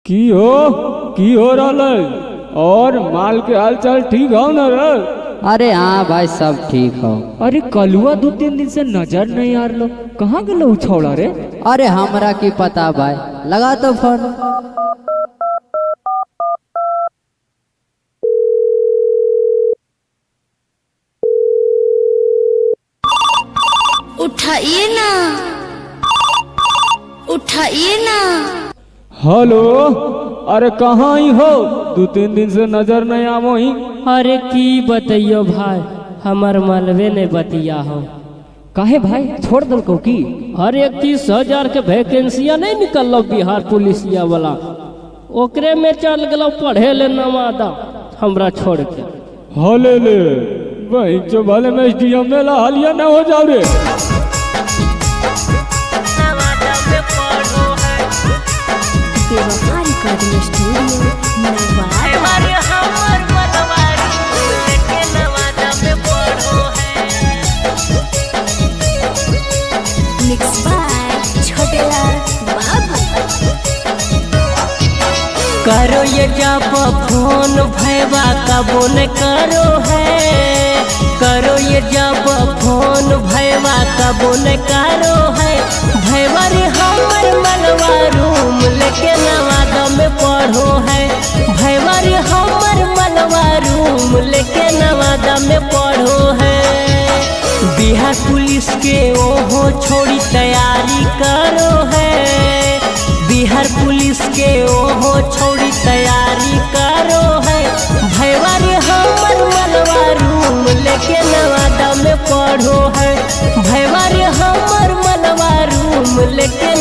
की हो रहा और माल के हाल चाल ठीक हो न रे? अरे हाँ भाई सब ठीक हो। अरे कलुआ 2-3 दिन से नजर नहीं आ रहा, कहाँ गलो उछौड़ा रे? अरे हमरा की पता भाई, लगा तो फोन। उठाइए ना, उठाइए ना। हेलो, अरे कहाँ ही हो? 2-3 दिन से नजर नहीं आवो ही। अरे की बतइयो भाई, हमार मालवे ने बतिया हो। काहे भाई छोड़ दल को की? अरे 31,000 के वैकेंसिया नहीं निकल बिहार पुलिसिया वाला, ओकरे में चल गलो पढ़े ले नवादा हमरा छोड़ के। हले ले भाई जो भले में एसडीएम में ला हालिया ना हो जाओ रे। करो ये जब फोन भैया कबो न करो है, करो ये जब फोन भैया कबो न करो है। भैया रे हमर मनवा रूम लेके नवादा में पढ़ो है। भैया रे हमर मनवा रूम लेके नवादा में पढ़ो है। बिहार पुलिस के ओहो छोड़ी तैयारी करो है। बिहार पुलिस के ओहो छोड़ी तैयारी करो है। भैया रे हमर मनवा रूम लेके नवादा में पढ़ो है। भैया रे हमर मनवा रूम लेके